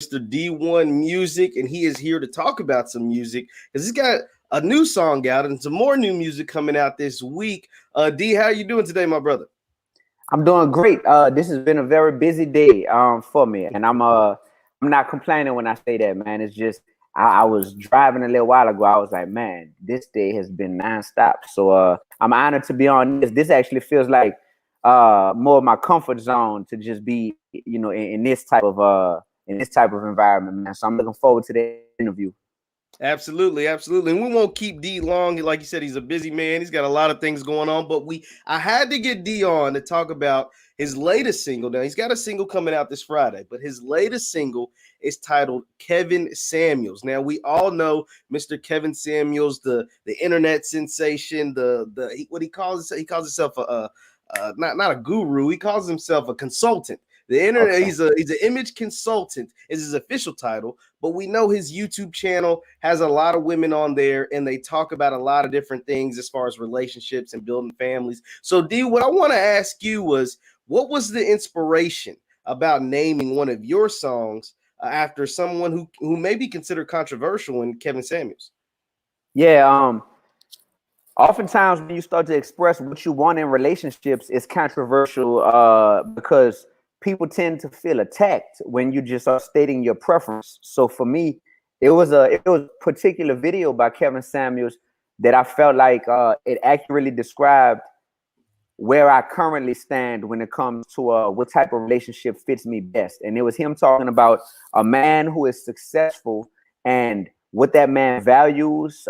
Mr. D1 Music, and he is here to talk about some music because he's got a new song out and some more new music coming out this week. D, how you doing today, my brother? I'm doing great. This has been a very busy day for me, and I'm not complaining when I say that, man. It's just I was driving a little while ago. I was like, man, this day has been nonstop. So I'm honored to be on this. This actually feels like more of my comfort zone to just be, in this type of environment, man. So I'm looking forward to the interview. Absolutely, absolutely. And we won't keep D long. Like you said, he's a busy man. He's got a lot of things going on. But I had to get D on to talk about his latest single. Now he's got a single coming out this Friday, but his latest single is titled Kevin Samuels. Now we all know Mr. Kevin Samuels, the internet sensation, what he calls himself not a guru. He calls himself a consultant. The internet, Okay. he's an image consultant is his official title, but we know his YouTube channel has a lot of women on there and they talk about a lot of different things as far as relationships and building families. So D, what I want to ask you was, what was the inspiration about naming one of your songs after someone who may be considered controversial in Kevin Samuels? Yeah. Oftentimes when you start to express what you want in relationships, it's controversial because people tend to feel attacked when you just are stating your preference. So for me, it was a particular video by Kevin Samuels that I felt like it accurately described where I currently stand when it comes to what type of relationship fits me best. And it was him talking about a man who is successful and what that man values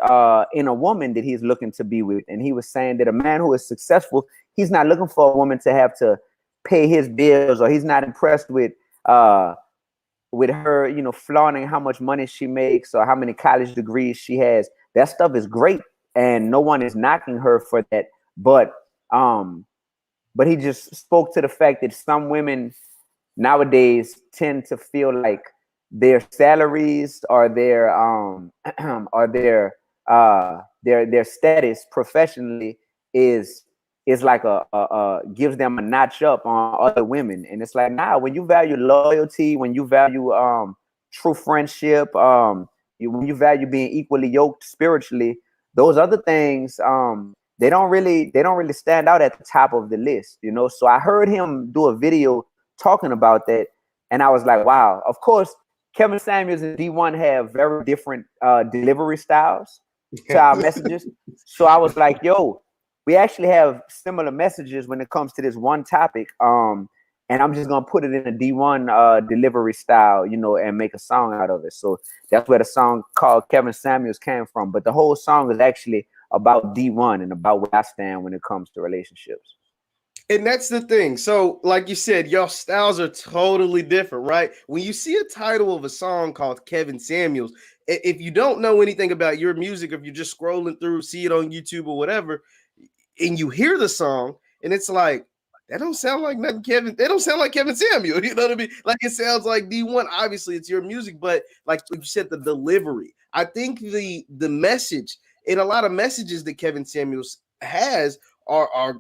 in a woman that he's looking to be with. And he was saying that a man who is successful, he's not looking for a woman to have to pay his bills, or he's not impressed with her, flaunting how much money she makes or how many college degrees she has. That stuff is great, and no one is knocking her for that. But um, but he just spoke to the fact that some women nowadays tend to feel like their salaries or or their status professionally is like a gives them a notch up on other women. And it's like, nah, when you value loyalty, when you value true friendship, when you value being equally yoked spiritually, those other things they don't really stand out at the top of the list. So I heard him do a video talking about that, and I was like, wow. Of course, Kevin Samuels and D1 have very different delivery styles to our messages. So I was like, yo, we actually have similar messages when it comes to this one topic. And I'm just gonna put it in a D1 delivery style, and make a song out of it. So that's where the song called Kevin Samuels came from. But the whole song is actually about D1 and about where I stand when it comes to relationships. And that's the thing. So, like you said, your styles are totally different, right? When you see a title of a song called Kevin Samuels, if you don't know anything about your music, if you're just scrolling through, see it on YouTube or whatever, and you hear the song, and it's like, that don't sound like nothing Kevin. They don't sound like Kevin Samuel. You know what I mean? Like it sounds like D1. Obviously, it's your music, but like you said, the delivery. I think the message and a lot of messages that Kevin Samuels has are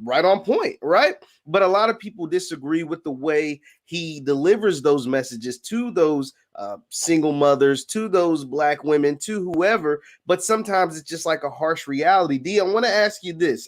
right on point, right? But a lot of people disagree with the way he delivers those messages to those single mothers, to those black women, to whoever. But sometimes it's just like a harsh reality. D, I want to ask you this.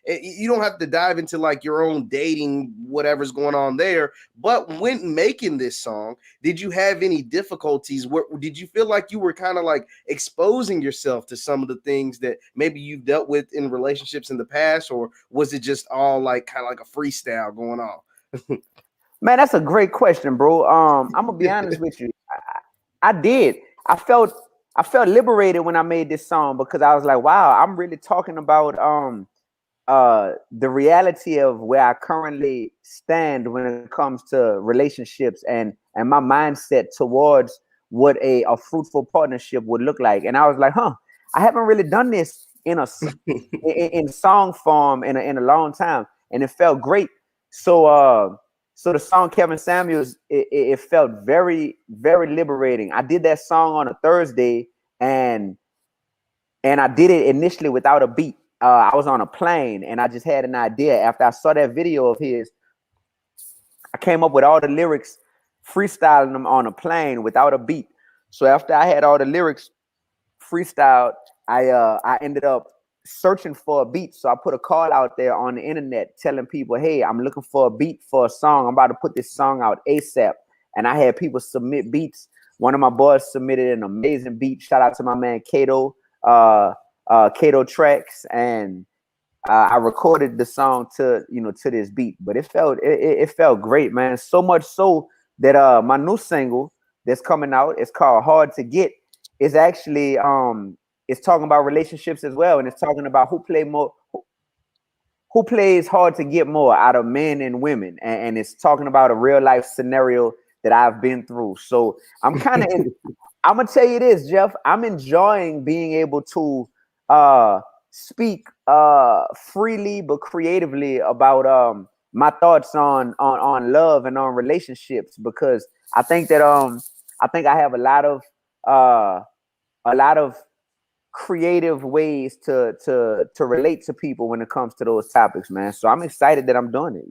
You don't have to dive into like your own dating, whatever's going on there. But when making this song, did you have any difficulties? Did you feel like you were kind of like exposing yourself to some of the things that maybe you've dealt with in relationships in the past, or was it just all like kind of like a freestyle going on? Man, that's a great question, bro. I'm gonna be honest with you. I did. I felt I felt liberated when I made this song because I was like, wow, I'm really talking about the reality of where I currently stand when it comes to relationships and my mindset towards what a fruitful partnership would look like. And I was like, huh, I haven't really done this in song form in a long time, and it felt great. So so the song Kevin Samuels, it felt very, very liberating. I did that song on a Thursday, and I did it initially without a beat. I was on a plane and I just had an idea. After I saw that video of his, I came up with all the lyrics freestyling them on a plane without a beat. So after I had all the lyrics freestyled, I ended up searching for a beat. So I put a call out there on the internet telling people, hey, I'm looking for a beat for a song. I'm about to put this song out ASAP. And I had people submit beats. One of my boys submitted an amazing beat. Shout out to my man Kato, Kato Tracks, and I recorded the song to this beat. But it felt great, man. So much so that my new single that's coming out, it's called Hard to Get. It's actually it's talking about relationships as well, and it's talking about who plays hard to get more out of men and women, and it's talking about a real life scenario that I've been through. So I'm kind of I'm gonna tell you this, Jeff. I'm enjoying being able to speak freely but creatively about my thoughts on love and on relationships, because I think that I think I have uh, a lot of creative ways to relate to people when it comes to those topics, man. So I'm excited that I'm doing it.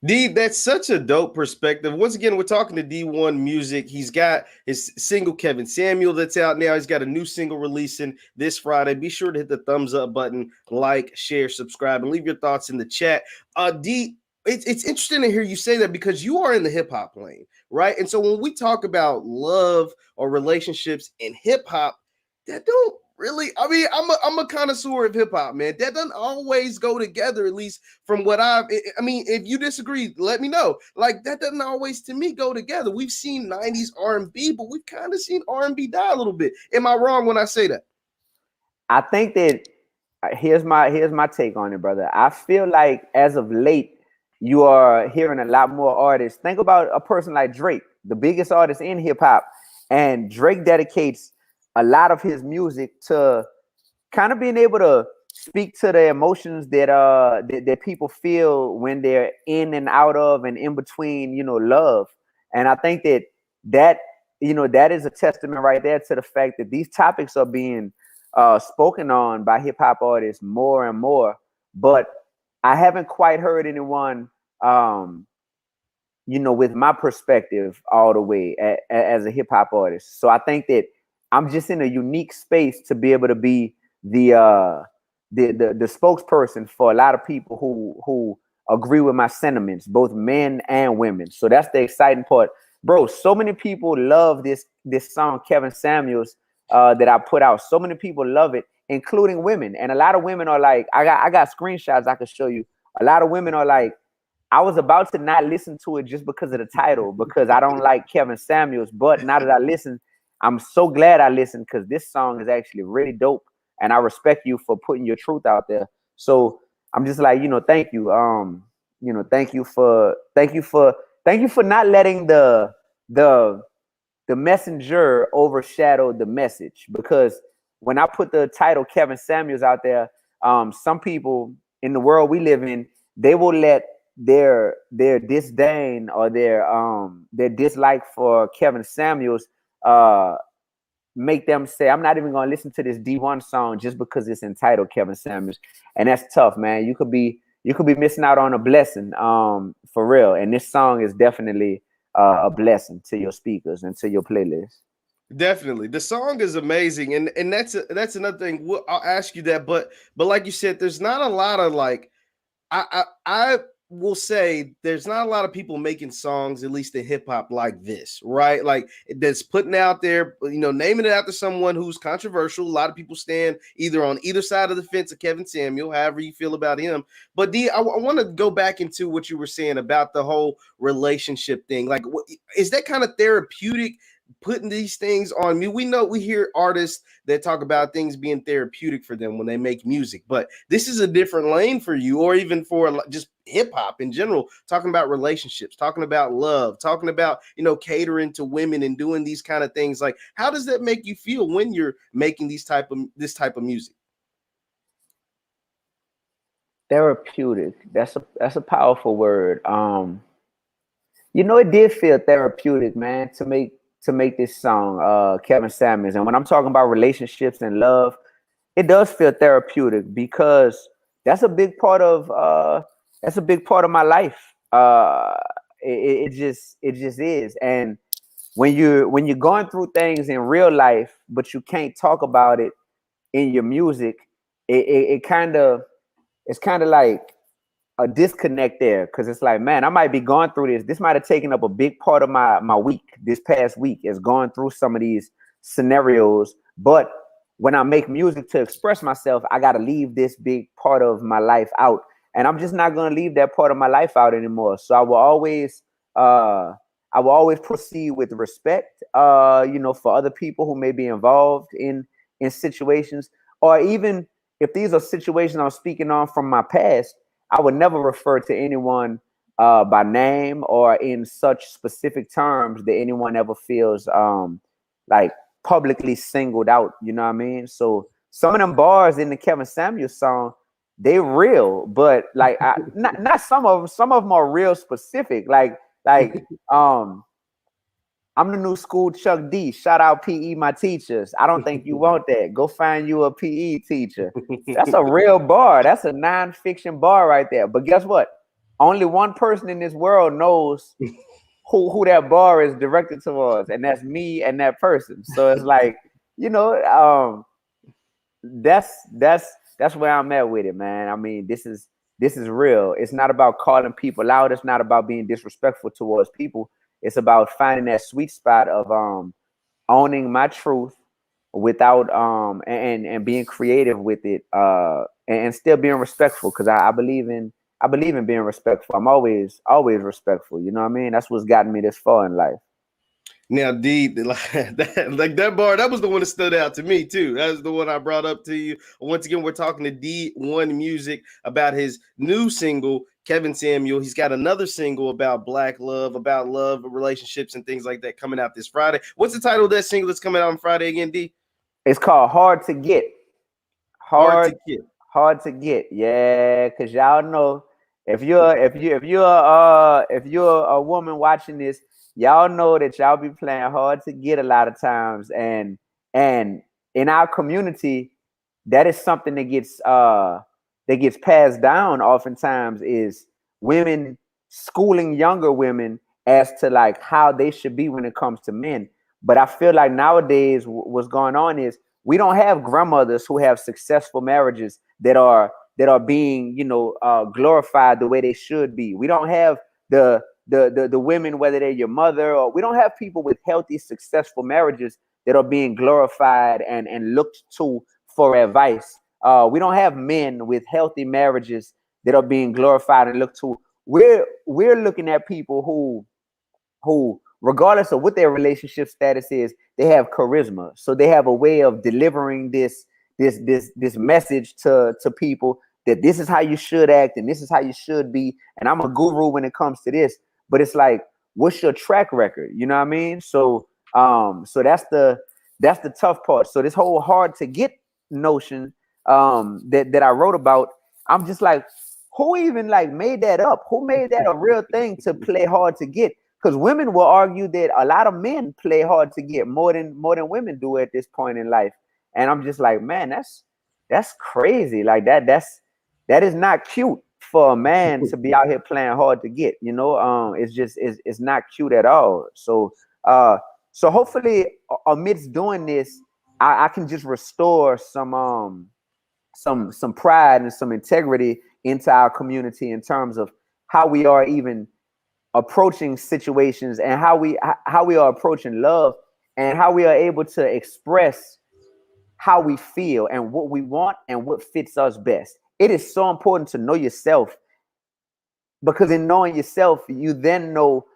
D, that's such a dope perspective. Once again, we're talking to Dee-1 Music. He's got his single Kevin Samuel that's out now. He's got a new single releasing this Friday. Be sure to hit the thumbs up button, like, share, subscribe, and leave your thoughts in the chat. D, it's interesting to hear you say that because you are in the hip hop lane, right? And so when we talk about love or relationships in hip hop, that don't really, I mean, I'm a connoisseur of hip hop, man. That doesn't always go together, at least from what I mean, if you disagree, let me know. Like, that doesn't always, to me, go together. We've seen 90s R&B, but we've kind of seen R&B die a little bit. Am I wrong when I say that? I think that here's my take on it, brother. I feel like as of late, you are hearing a lot more artists. Think about a person like Drake, the biggest artist in hip hop, and Drake dedicates a lot of his music to kind of being able to speak to the emotions that people feel when they're in and out of and in between, love. And I think that that is a testament right there to the fact that these topics are being spoken on by hip hop artists more and more. But I haven't quite heard anyone with my perspective all the way as a hip hop artist. So I think that I'm just in a unique space to be able to be the spokesperson for a lot of people who agree with my sentiments, both men and women. So that's the exciting part, bro. So many people love this song Kevin Samuels that I put out. So many people love it, including women, and a lot of women are like, I got screenshots I can show you. A lot of women are like, I was about to not listen to it just because of the title, because I don't like Kevin Samuels. But now that I listen, I'm so glad I listened, because this song is actually really dope, and I respect you for putting your truth out there. So I'm just like, thank you. Thank you for not letting the messenger overshadow the message. Because when I put the title Kevin Samuels out there, some people in the world we live in, they will let their disdain or their dislike for Kevin Samuels make them say, I'm not even gonna listen to this Dee-1 song just because it's entitled Kevin Samuels. And that's tough, man. You could be missing out on a blessing, for real. And this song is definitely a blessing to your speakers and to your playlist. Definitely, the song is amazing, and that's another thing. I'll ask you that, but like you said, there's not a lot of like, I will say there's not a lot of people making songs, at least in hip hop, like this, right? Like, that's putting out there, naming it after someone who's controversial. A lot of people stand either on either side of the fence of Kevin Samuel, however you feel about him. But D, I want to go back into what you were saying about the whole relationship thing. Like, is that kind of therapeutic? Putting these things on me, we hear artists that talk about things being therapeutic for them when they make music, but this is a different lane for you, or even for just hip hop in general, talking about relationships, talking about love, talking about catering to women and doing these kind of things. Like, how does that make you feel when you're making this type of music? Therapeutic, that's a powerful word. It did feel therapeutic, man, to make this song, Kevin Samuels. And when I'm talking about relationships and love, it does feel therapeutic, because that's a big part of my life. it just is. And when you're going through things in real life, but you can't talk about it in your music, it kind of it's kind of like a disconnect there, because it's like, man, I might be going through this. This might have taken up a big part of my week. This past week is going through some of these scenarios, but when I make music to express myself, I got to leave this big part of my life out, and I'm just not going to leave that part of my life out anymore. So uh I will always proceed with respect, for other people who may be involved in situations, or even if these are situations I'm speaking on from my past, I would never refer to anyone by name or in such specific terms that anyone ever feels like publicly singled out. You know what I mean? So some of them bars in the Kevin Samuels song, they real, but like not some of them. Some of them are real specific. Like um I'm the new school Chuck D. Shout out PE, my teachers. I don't think you want that. Go find you a PE teacher. That's a real bar. That's a non-fiction bar right there. But guess what? Only one person in this world knows who that bar is directed towards, and that's me and that person. So it's like, you know, that's where I'm at with it, man. I mean, this is real. It's not about calling people out. It's not about being disrespectful towards people. It's about finding that sweet spot of owning my truth without and being creative with it, and still being respectful, because I believe in being respectful. I'm always respectful. You know what I mean? That's what's gotten me this far in life. Now, D, like that bar, that was the one that stood out to me too. That was the one I brought up to you. Once again, we're talking to Dee-1 Music about his new single, Kevin Samuel. He's got another single about black love, about love, relationships, and things like that coming out this Friday. What's the title of that single that's coming out on Friday again, D? It's called Hard to Get. Hard to Hard Get. hard to get. Yeah, because y'all know, if you're a woman watching this, y'all know that y'all be playing hard to get a lot of times. And in our community, that is something that gets passed down oftentimes, is women schooling younger women as to like how they should be when it comes to men. But I feel like nowadays what's going on is we don't have grandmothers who have successful marriages that are being, glorified the way they should be. We don't have the women, whether they're your mother, or we don't have people with healthy, successful marriages that are being glorified and looked to for advice. We don't have men with healthy marriages that are being glorified and looked to. We're looking at people who, regardless of what their relationship status is, they have charisma. So they have a way of delivering this message to people, that this is how you should act and this is how you should be. And I'm a guru when it comes to this. But it's like, what's your track record? You know what I mean? So that's the tough part. So this whole hard to get notion that I wrote about, I'm just like, who even like made that up? Who made that a real thing to play hard to get? Because women will argue that a lot of men play hard to get more than women do at this point in life. And I'm just like, man, that's crazy. Like that is not cute for a man to be out here playing hard to get. It's not cute at all. So hopefully, amidst doing this, I can just restore some pride and some integrity into our community in terms of how we are even approaching situations, and how we are approaching love, and how we are able to express how we feel and what we want and what fits us best. It is so important to know yourself, because in knowing yourself, you then know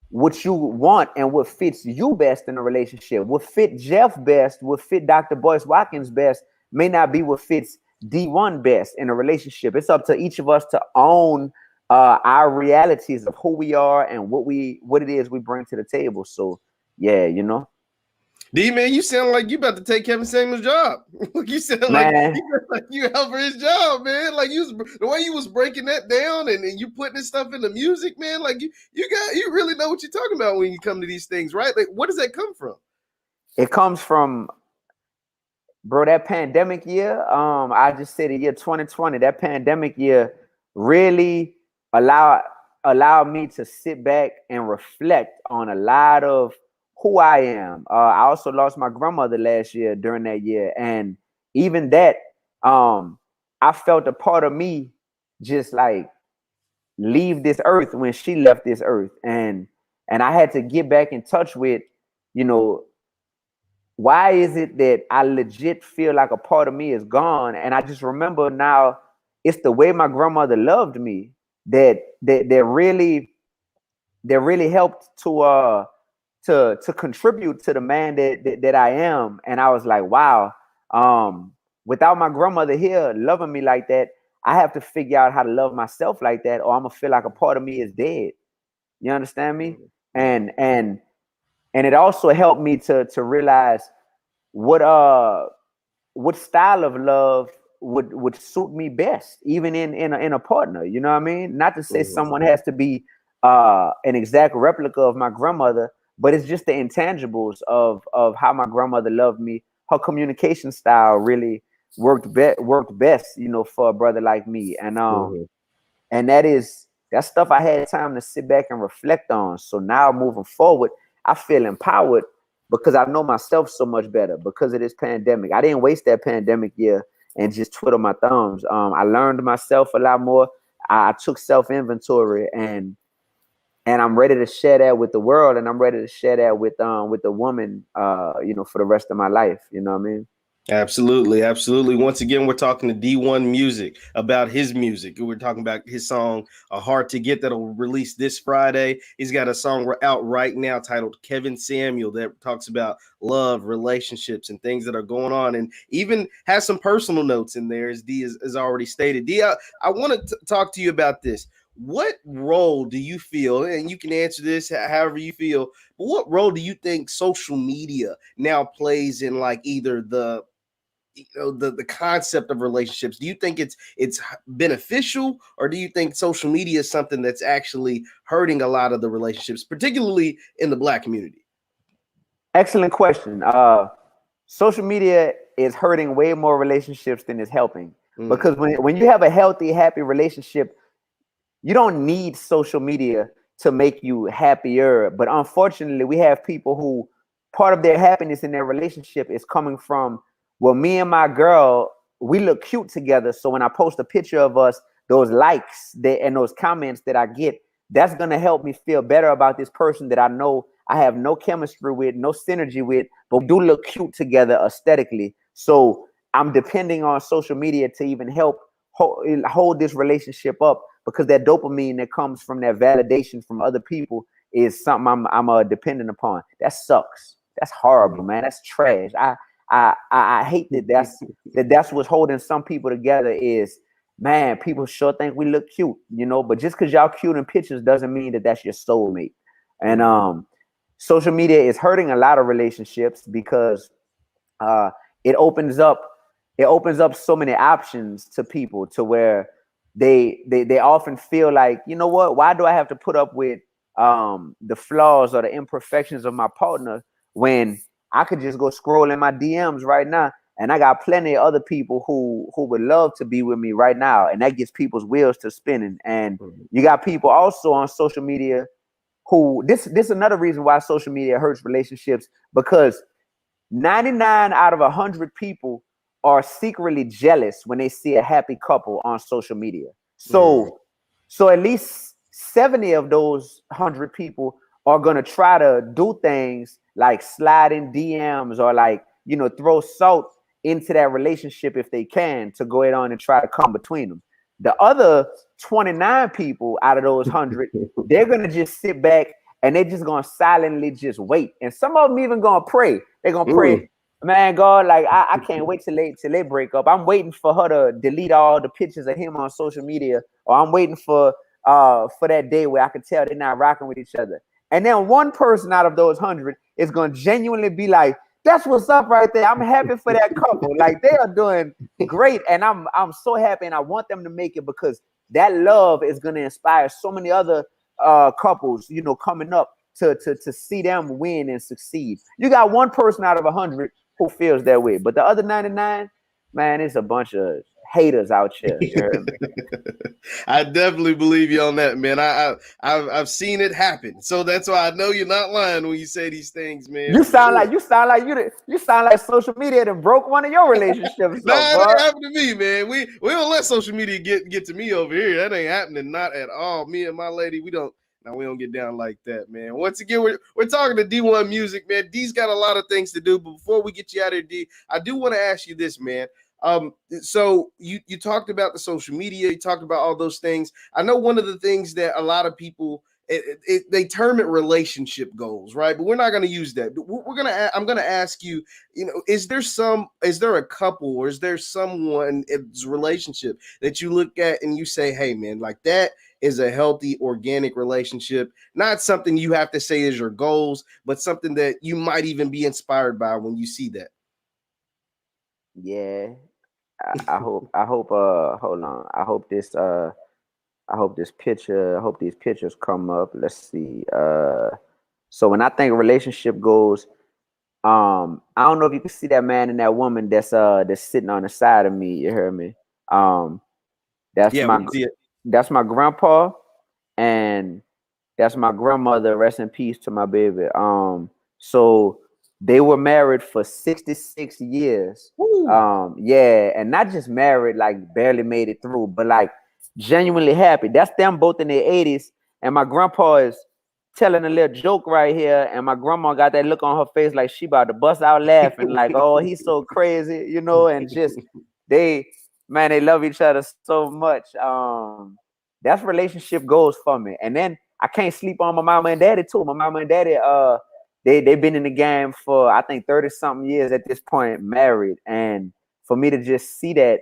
what you want and what fits you best in a relationship. What fit Jeff best, what fit Dr. Boyce Watkins best, may not be what fits Dee-1 best in a relationship. It's up to each of us to own our realities of who we are and what it is we bring to the table. So yeah, D, man, you sound like you about to take Kevin Samuel's job. You sound man. like you out for his job, man. Like the way you was breaking that down, and you putting this stuff in the music, man. Like you really know what you're talking about when you come to these things, right? Like, where does that come from? It comes from, bro, that pandemic year. I just said the year 2020. That pandemic year really allowed allowed me to sit back and reflect on a lot of who I am. I also lost my grandmother last year during that year, and even that, I felt a part of me just like leave this earth when she left this earth, and I had to get back in touch with, you know, why is it that I legit feel like a part of me is gone? And I just remember now it's the way my grandmother loved me that really helped to contribute to the man that I am. And I was like, wow, without my grandmother here loving me like that, I have to figure out how to love myself like that, or I'm gonna feel like a part of me is dead. You understand me? Mhm. And it also helped me to realize what what style of love would suit me best, even in a partner. You know what I mean? Not to say Mhm. someone has to be an exact replica of my grandmother, but it's just the intangibles of how my grandmother loved me. Her communication style really worked best, you know, for a brother like me. Mhm. And that's stuff I had time to sit back and reflect on. So now moving forward, I feel empowered because I know myself so much better because of this pandemic. I didn't waste that pandemic year and just twiddle my thumbs. I learned myself a lot more. I took self inventory, and I'm ready to share that with the world, and I'm ready to share that with the woman, you know, for the rest of my life. You know what I mean? Absolutely, absolutely. Once again, we're talking to Dee-1 Music about his music. We're talking about his song "Hard to Get" that'll release this Friday. He's got a song out right now titled "Kevin Samuel" that talks about love, relationships, and things that are going on, and even has some personal notes in there, as Dee has already stated. Dee, I want to talk to you about this. What role do you feel, and you can answer this however you feel, but what role do you think social media now plays in like either the concept of relationships? Do you think it's beneficial, or do you think social media is something that's actually hurting a lot of the relationships, particularly in the Black community? Excellent question. Social media is hurting way more relationships than it's helping, Mm, because when you have a healthy, happy relationship, you don't need social media to make you happier. But unfortunately, we have people who part of their happiness in their relationship is coming from, well, me and my girl, we look cute together. So when I post a picture of us, those likes and those comments that I get, that's gonna help me feel better about this person that I know I have no chemistry with, no synergy with, but we do look cute together aesthetically. So I'm depending on social media to even help hold this relationship up, because that dopamine that comes from that validation from other people is something I'm dependent upon. That sucks. That's horrible, mm. man. That's trash. I hate that. That's what's holding some people together. Is, man, people sure think we look cute, you know, but just because y'all cute in pictures doesn't mean that that's your soulmate. And Mhm. social media is hurting a lot of relationships because uh, it opens up so many options to people, to where they often feel like, you know what, why do I have to put up with the flaws or the imperfections of my partner when I could just go scroll in my DMs right now, and I got plenty of other people who would love to be with me right now, and that gets people's wheels to spinning. And Mhm. you got people also on social media who, this is another reason why social media hurts relationships, because 99 out of 100 people are secretly jealous when they see a happy couple on social media. Mhm. So at least 70 of those 100 people are going to try to do things like slide in DMs, or like, you know, throw salt into that relationship if they can, to go ahead on and try to come between them. The other 29 people out of those 100, they're going to just sit back and they're just going to silently just wait. And some of them even going to pray. They're going to pray, Mm. man, God, like, I can't wait till they break up. I'm waiting for her to delete all the pictures of him on social media, or I'm waiting for that day where I can tell they're not rocking with each other. And then one person out of those 100 is going to genuinely be like, that's what's up right there. I'm happy for that couple. Like, they are doing great, and I'm so happy, and I want them to make it, because that love is going to inspire so many other couples, you know, coming up to see them win and succeed. You got one person out of 100 who feels that way, but the other 99, man, it's a bunch of haters out here. You heard me? I definitely believe you on that, man. I've seen it happen, so that's why I know you're not lying when you say these things, man. You For sound like sure. you sound like you sound like social media that broke one of your relationships up, Nah, it bro. ain't happened to me, man. We don't let social media get to me over here. That ain't happening, not at all. Me and my lady, we don't. Now we don't get down like that, man. Once again, we're talking to D1 Music, man. D's got a lot of things to do, but before we get you out of here, D, I do want to ask you this, man. So you talked about the social media, you talked about all those things. I know one of the things that a lot of people they term it relationship goals, right? But we're not going to use that. I'm gonna ask you, is there a couple or is there someone's relationship that you look at and you say, hey man, like that is a healthy organic relationship, not something you have to say is your goals, but something that you might even be inspired by when you see that. Yeah, I hope hold on. I hope these pictures come up. Let's see. So when I think relationship goals, I don't know if you can see that man and that woman that's sitting on the side of me. You heard me? Um, that's Yeah, we my can see it. that's my grandpa, and that's my grandmother. Rest in peace to my baby. So they were married for 66 years. Woo. Yeah, and not just married, like barely made it through, but like genuinely happy. That's them both in their 80s. And my grandpa is telling a little joke right here, and my grandma got that look on her face like she about to bust out laughing, like, oh, he's so crazy, and just they man, they love each other so much. That's relationship goals for me. And then I can't sleep on my mama and daddy too. My mama and daddy, they've been in the game for I think 30 something years at this point, married. And for me to just see that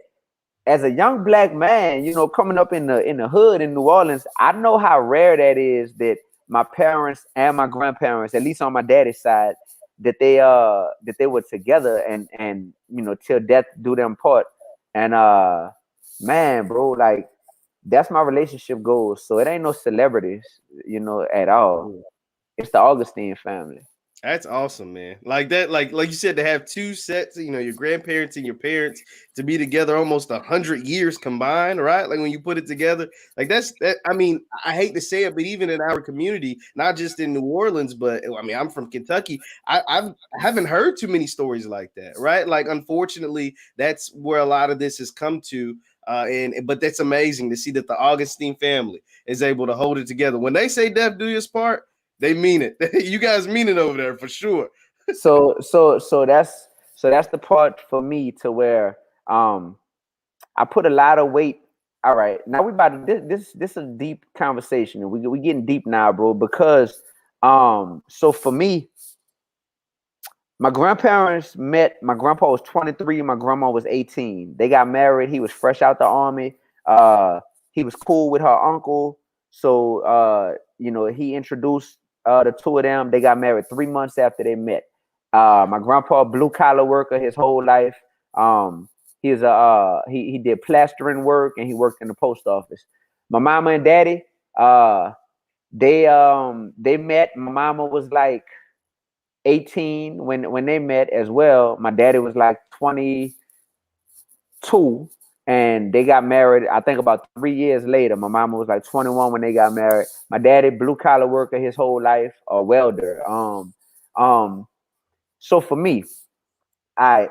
as a young black man, coming up in the hood in New Orleans, I know how rare that is that my parents and my grandparents, at least on my daddy's side, that they were together and till death do them part. And man, bro, like that's my relationship goals. So it ain't no celebrities, at all. It's the Augustine family. That's awesome, man. Like that, like you said, to have two sets, your grandparents and your parents to be together almost 100 years combined, right? Like when you put it together, like that's that. I mean, I hate to say it, but even in our community, not just in New Orleans, but I mean, I'm from Kentucky. I haven't heard too many stories like that, right? Like, unfortunately, that's where a lot of this has come to. But that's amazing to see that the Augustine family is able to hold it together. When they say "Death do us part," they mean it. You guys mean it over there for sure. So that's the part for me to where I put a lot of weight. All right, now we about to this is a deep conversation, and we getting deep now, bro. Because so for me, my grandparents met. My grandpa was 23. My grandma was 18. They got married. He was fresh out the army. He was cool with her uncle. So he introduced the two of them. They got married 3 months after they met. My grandpa, blue collar worker his whole life. He did plastering work and he worked in the post office. My mama and daddy, they met. My mama was like 18 when they met as well. My daddy was like 22, and they got married. I think about 3 years later. My mama was like 21 when they got married. My daddy, blue collar worker his whole life, a welder. Um. So for me, I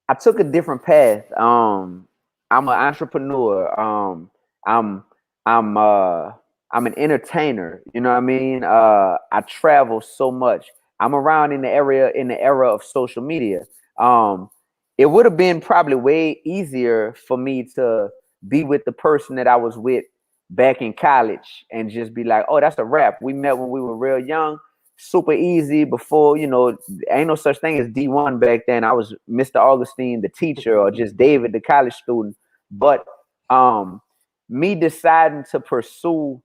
I took a different path. I'm an entrepreneur. I'm I'm uh I'm an entertainer. You know what I mean? I travel so much. I'm around in the era of social media. Um, it would have been probably way easier for me to be with the person that I was with back in college and just be like, oh, that's a wrap. We met when we were real young, super easy before, ain't no such thing as D1 back then. I was Mr. Augustine, the teacher, or just David, the college student. But um, me deciding to pursue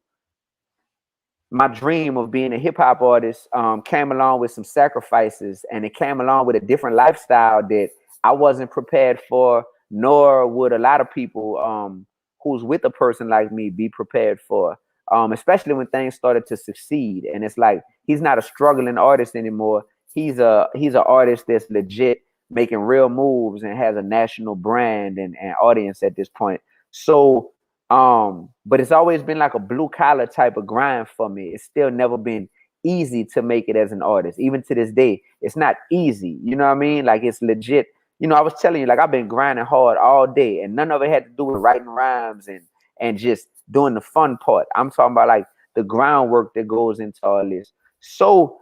my dream of being a hip hop artist came along with some sacrifices, and it came along with a different lifestyle that I wasn't prepared for, nor would a lot of people who's with a person like me be prepared for. Especially when things started to succeed, and it's like he's not a struggling artist anymore. He's an artist that's legit making real moves and has a national brand and audience at this point. So but it's always been like a blue collar type of grind for me. It's still never been easy to make it as an artist. Even to this day, it's not easy. You know what I mean? Like it's legit. You know, I was telling you, like I've been grinding hard all day, and none of it had to do with writing rhymes and just doing the fun part. I'm talking about like the groundwork that goes into all this. So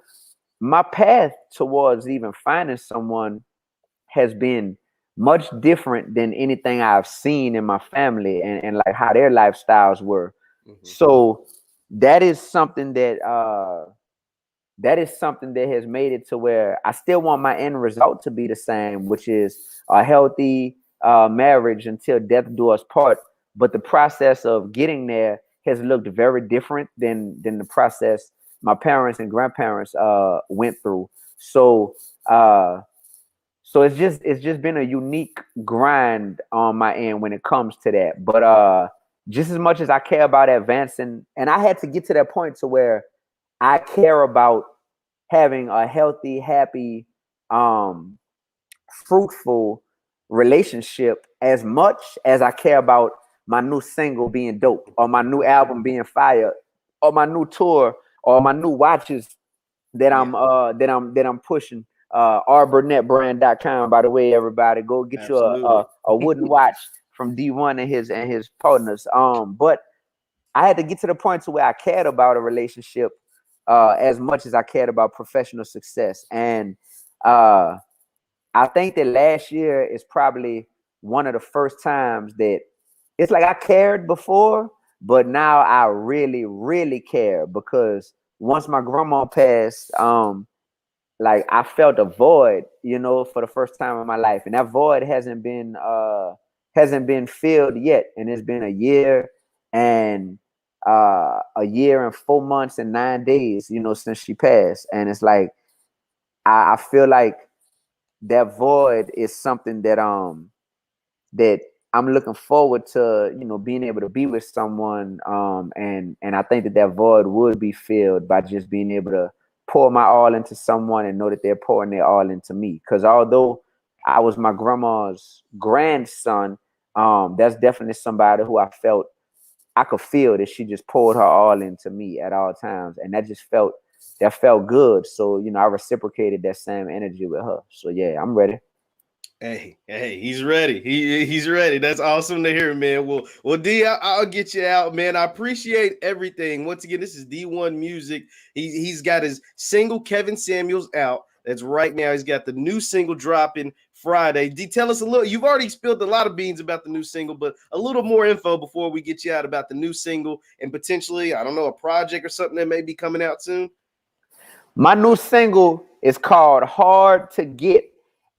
my path towards even finding someone has been much different than anything I've seen in my family and like how their lifestyles were. Mm-hmm. So that is something that has made it to where I still want my end result to be the same, which is a healthy marriage until death do us part. But the process of getting there has looked very different than the process my parents and grandparents went through. So uh, so it's just been a unique grind on my end when it comes to that. But just as much as I care about advancing, and I had to get to that point to where I care about having a healthy, happy, um, fruitful relationship as much as I care about my new single being dope or my new album being fire or my new tour or my new watches that Yeah, I'm pushing. Arburnetbrand.com, by the way, everybody go get you absolutely. a wooden watch from D1 and his partners. But I had to get to the point to where I cared about a relationship as much as I cared about professional success. And uh, I think that last year is probably one of the first times that it's like I cared before, but now I really, really care because once my grandma passed, like I felt a void, for the first time in my life, and that void hasn't been filled yet, and it's been and a year and 4 months and 9 days, since she passed, and it's like I feel like that void is something that I'm looking forward to, being able to be with someone, and I think that void would be filled by just being able to pour my all into someone and know that they're pouring their all into me. Because although I was my grandma's grandson, that's definitely somebody who I could feel that she just poured her all into me at all times, and that felt good. So I reciprocated that same energy with her. So yeah, I'm ready. Hey, he's ready. He's ready. That's awesome to hear, man. Well, D, I'll get you out, man. I appreciate everything. Once again, this is D1 Music. He's got his single Kevin Samuels out. That's right now. He's got the new single dropping Friday. D, tell us a little. You've already spilled a lot of beans about the new single, but a little more info before we get you out about the new single and potentially, I don't know, a project or something that may be coming out soon. My new single is called Hard to Get.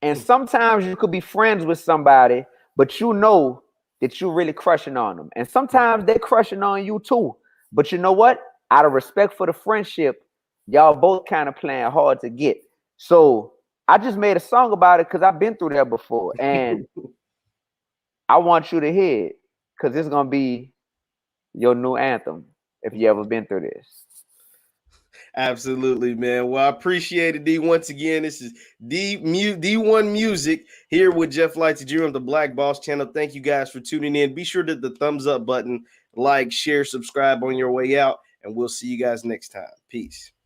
And sometimes you could be friends with somebody, but you know that you're really crushing on them. And sometimes they're crushing on you too. But you know what? Out of respect for the friendship, y'all both kind of playing hard to get. So I just made a song about it because I've been through that before. And I want you to hear it because it's going to be your new anthem if you ever been through this. Absolutely, man. Well, I appreciate it, D. Once again, this is D1 Music here with Jeff Lights Jr. on the Black Boss channel. Thank you guys for tuning in. Be sure to hit the thumbs up button, like, share, subscribe on your way out, and we'll see you guys next time. Peace.